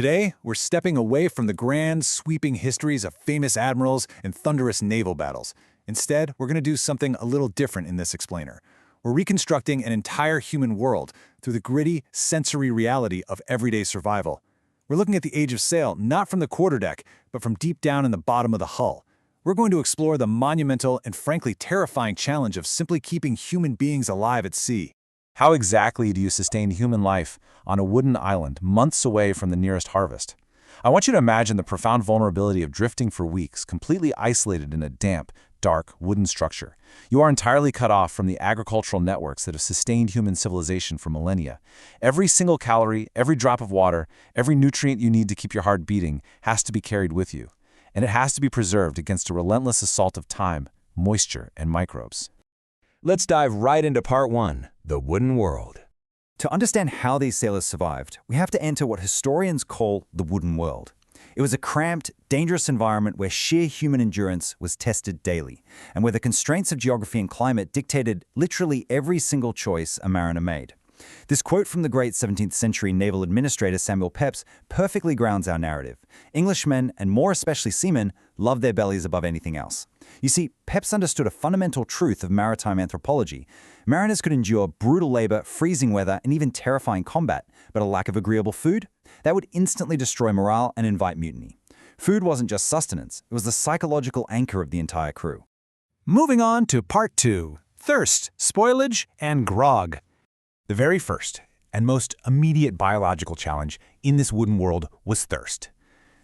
Today, we're stepping away from the grand, sweeping histories of famous admirals and thunderous naval battles. Instead, we're going to do something a little different in this explainer. We're reconstructing an entire human world through the gritty, sensory reality of everyday survival. We're looking at the age of sail not from the quarterdeck, but from deep down in the bottom of the hull. We're going to explore the monumental and frankly terrifying challenge of simply keeping human beings alive at sea. How exactly do you sustain human life on a wooden island months away from the nearest harvest? I want you to imagine the profound vulnerability of drifting for weeks, completely isolated in a damp, dark, wooden structure. You are entirely cut off from the agricultural networks that have sustained human civilization for millennia. Every single calorie, every drop of water, every nutrient you need to keep your heart beating has to be carried with you. And it has to be preserved against a relentless assault of time, moisture, and microbes. Let's dive right into part 1, the wooden world. To understand how these sailors survived, we have to enter what historians call the wooden world. It was a cramped, dangerous environment where sheer human endurance was tested daily, and where the constraints of geography and climate dictated literally every single choice a mariner made. This quote from the great 17th century naval administrator Samuel Pepys perfectly grounds our narrative. Englishmen, and more especially seamen, loved their bellies above anything else. You see, Pepys understood a fundamental truth of maritime anthropology. Mariners could endure brutal labor, freezing weather, and even terrifying combat, but a lack of agreeable food? That would instantly destroy morale and invite mutiny. Food wasn't just sustenance, it was the psychological anchor of the entire crew. Moving on to part 2, thirst, spoilage, and grog. The very first and most immediate biological challenge in this wooden world was thirst.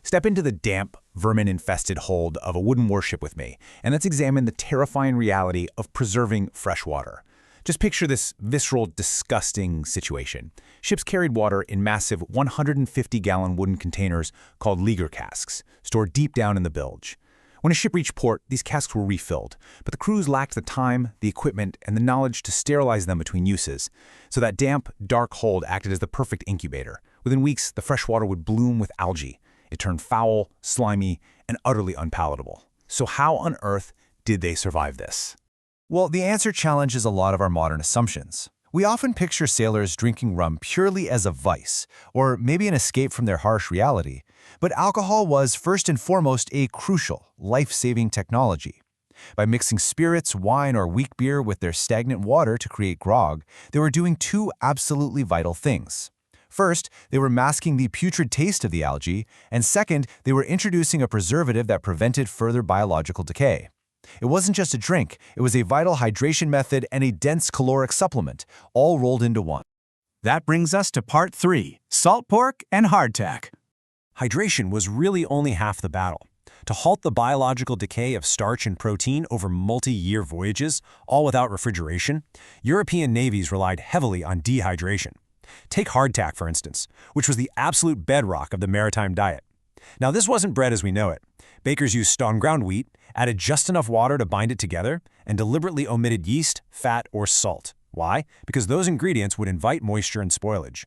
Step into the damp, vermin-infested hold of a wooden warship with me, and let's examine the terrifying reality of preserving fresh water. Just picture this visceral, disgusting situation. Ships carried water in massive 150-gallon wooden containers called leaguer casks, stored deep down in the bilge. When a ship reached port, these casks were refilled, but the crews lacked the time, the equipment, and the knowledge to sterilize them between uses. So that damp, dark hold acted as the perfect incubator. Within weeks, the fresh water would bloom with algae. It turned foul, slimy, and utterly unpalatable. So how on earth did they survive this? Well, the answer challenges a lot of our modern assumptions. We often picture sailors drinking rum purely as a vice, or maybe an escape from their harsh reality. But alcohol was, first and foremost, a crucial, life-saving technology. By mixing spirits, wine, or weak beer with their stagnant water to create grog, they were doing two absolutely vital things. First, they were masking the putrid taste of the algae, and second, they were introducing a preservative that prevented further biological decay. It wasn't just a drink, it was a vital hydration method and a dense caloric supplement, all rolled into one. That brings us to part 3, salt pork and hardtack. Hydration was really only half the battle. To halt the biological decay of starch and protein over multi-year voyages, all without refrigeration, European navies relied heavily on dehydration. Take hardtack, for instance, which was the absolute bedrock of the maritime diet. Now, this wasn't bread as we know it. Bakers used stone ground wheat, added just enough water to bind it together, and deliberately omitted yeast, fat, or salt. Why? Because those ingredients would invite moisture and spoilage.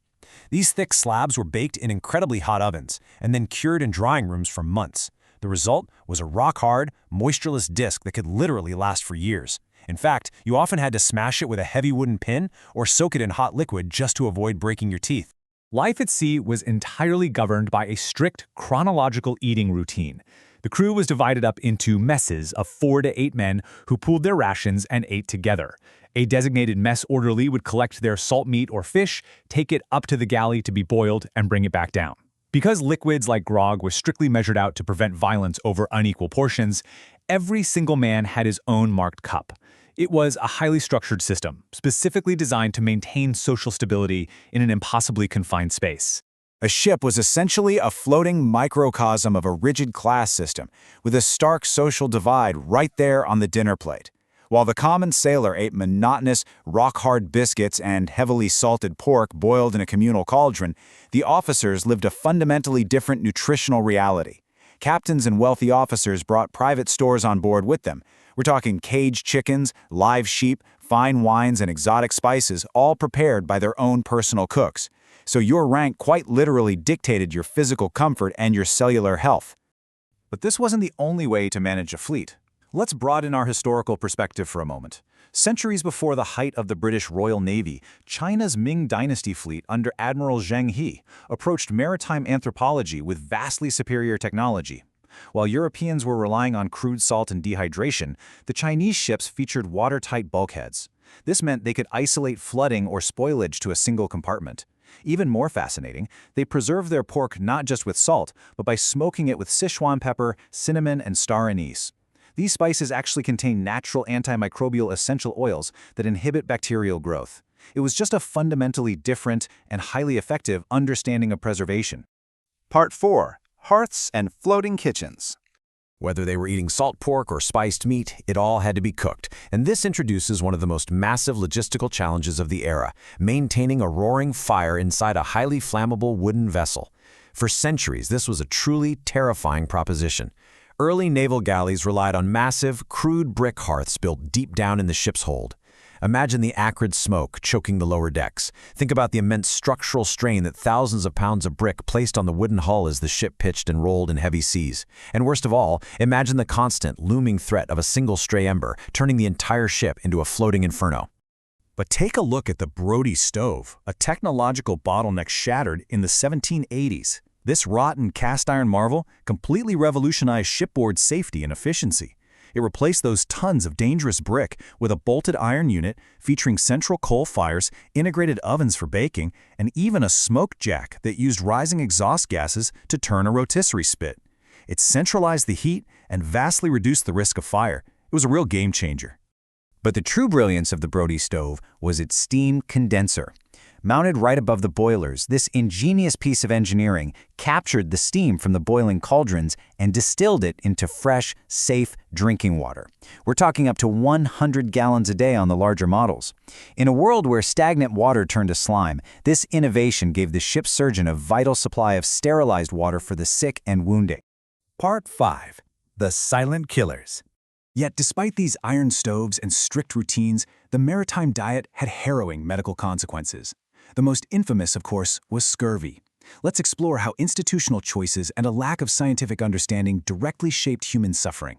These thick slabs were baked in incredibly hot ovens and then cured in drying rooms for months. The result was a rock-hard, moistureless disc that could literally last for years. In fact, you often had to smash it with a heavy wooden pin or soak it in hot liquid just to avoid breaking your teeth. Life at sea was entirely governed by a strict chronological eating routine. The crew was divided up into messes of 4 to 8 men who pooled their rations and ate together. A designated mess orderly would collect their salt meat or fish, take it up to the galley to be boiled, and bring it back down. Because liquids like grog were strictly measured out to prevent violence over unequal portions, every single man had his own marked cup. It was a highly structured system, specifically designed to maintain social stability in an impossibly confined space. A ship was essentially a floating microcosm of a rigid class system, with a stark social divide right there on the dinner plate. While the common sailor ate monotonous, rock-hard biscuits and heavily salted pork boiled in a communal cauldron, the officers lived a fundamentally different nutritional reality. Captains and wealthy officers brought private stores on board with them. We're talking caged chickens, live sheep, fine wines, and exotic spices, all prepared by their own personal cooks. So your rank quite literally dictated your physical comfort and your cellular health. But this wasn't the only way to manage a fleet. Let's broaden our historical perspective for a moment. Centuries before the height of the British Royal Navy, China's Ming Dynasty fleet under Admiral Zheng He approached maritime anthropology with vastly superior technology. While Europeans were relying on crude salt and dehydration, the Chinese ships featured watertight bulkheads. This meant they could isolate flooding or spoilage to a single compartment. Even more fascinating, they preserved their pork not just with salt, but by smoking it with Sichuan pepper, cinnamon, and star anise. These spices actually contain natural antimicrobial essential oils that inhibit bacterial growth. It was just a fundamentally different and highly effective understanding of preservation. Part 4. Hearths and Floating Kitchens. Whether they were eating salt pork or spiced meat, it all had to be cooked, and this introduces one of the most massive logistical challenges of the era, maintaining a roaring fire inside a highly flammable wooden vessel. For centuries, this was a truly terrifying proposition. Early naval galleys relied on massive, crude brick hearths built deep down in the ship's hold. Imagine the acrid smoke choking the lower decks. Think about the immense structural strain that thousands of pounds of brick placed on the wooden hull as the ship pitched and rolled in heavy seas. And worst of all, imagine the constant, looming threat of a single stray ember, turning the entire ship into a floating inferno. But take a look at the Brody stove, a technological bottleneck shattered in the 1780s. This rotten cast iron marvel completely revolutionized shipboard safety and efficiency. It replaced those tons of dangerous brick with a bolted iron unit featuring central coal fires, integrated ovens for baking, and even a smoke jack that used rising exhaust gases to turn a rotisserie spit. It centralized the heat and vastly reduced the risk of fire. It was a real game changer. But the true brilliance of the Brody stove was its steam condenser. Mounted right above the boilers, this ingenious piece of engineering captured the steam from the boiling cauldrons and distilled it into fresh, safe drinking water. We're talking up to 100 gallons a day on the larger models. In a world where stagnant water turned to slime, this innovation gave the ship's surgeon a vital supply of sterilized water for the sick and wounded. Part 5. The Silent Killers. Yet despite these iron stoves and strict routines, the maritime diet had harrowing medical consequences. The most infamous, of course, was scurvy. Let's explore how institutional choices and a lack of scientific understanding directly shaped human suffering.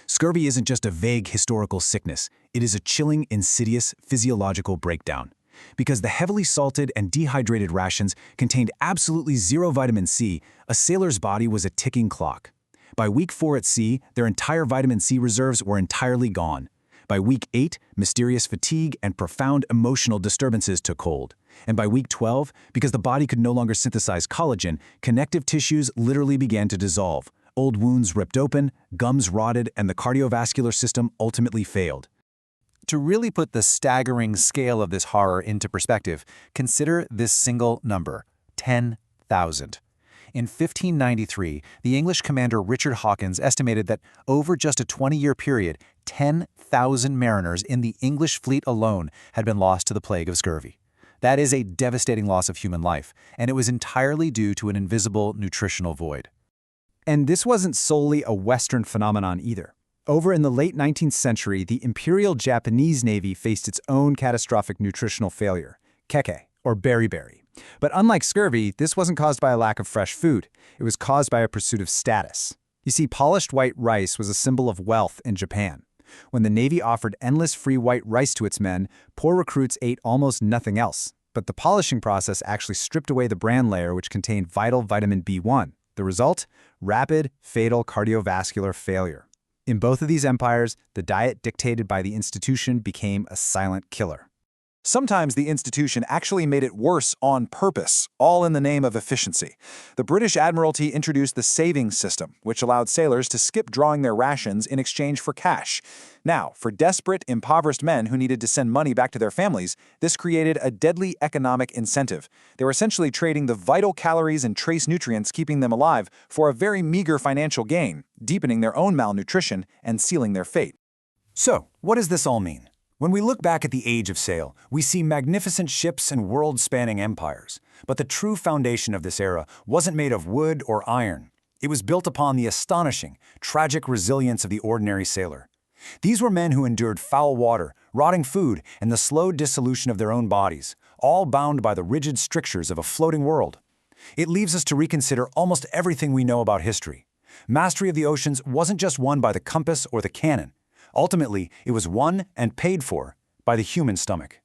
Scurvy isn't just a vague historical sickness, it is a chilling, insidious physiological breakdown. Because the heavily salted and dehydrated rations contained absolutely zero vitamin C, a sailor's body was a ticking clock. By week 4 at sea, their entire vitamin C reserves were entirely gone. By week 8, mysterious fatigue and profound emotional disturbances took hold. And by week 12, because the body could no longer synthesize collagen, connective tissues literally began to dissolve. Old wounds ripped open, gums rotted, and the cardiovascular system ultimately failed. To really put the staggering scale of this horror into perspective, consider this single number: 10,000. In 1593, the English commander Richard Hawkins estimated that over just a 20-year period, 10,000 mariners in the English fleet alone had been lost to the plague of scurvy. That is a devastating loss of human life, and it was entirely due to an invisible nutritional void. And this wasn't solely a Western phenomenon either. Over in the late 19th century, the Imperial Japanese Navy faced its own catastrophic nutritional failure, keke, or beriberi. But unlike scurvy, this wasn't caused by a lack of fresh food. It was caused by a pursuit of status. You see, polished white rice was a symbol of wealth in Japan. When the Navy offered endless free white rice to its men, poor recruits ate almost nothing else. But the polishing process actually stripped away the bran layer, which contained vital vitamin B1. The result? Rapid, fatal cardiovascular failure. In both of these empires, the diet dictated by the institution became a silent killer. Sometimes the institution actually made it worse on purpose, all in the name of efficiency. The British Admiralty introduced the savings system, which allowed sailors to skip drawing their rations in exchange for cash. Now, for desperate, impoverished men who needed to send money back to their families, this created a deadly economic incentive. They were essentially trading the vital calories and trace nutrients keeping them alive for a very meager financial gain, deepening their own malnutrition and sealing their fate. So, what does this all mean? When we look back at the age of sail, we see magnificent ships and world-spanning empires. But the true foundation of this era wasn't made of wood or iron. It was built upon the astonishing, tragic resilience of the ordinary sailor. These were men who endured foul water, rotting food, and the slow dissolution of their own bodies, all bound by the rigid strictures of a floating world. It leaves us to reconsider almost everything we know about history. Mastery of the oceans wasn't just won by the compass or the cannon. Ultimately, it was won and paid for by the human stomach.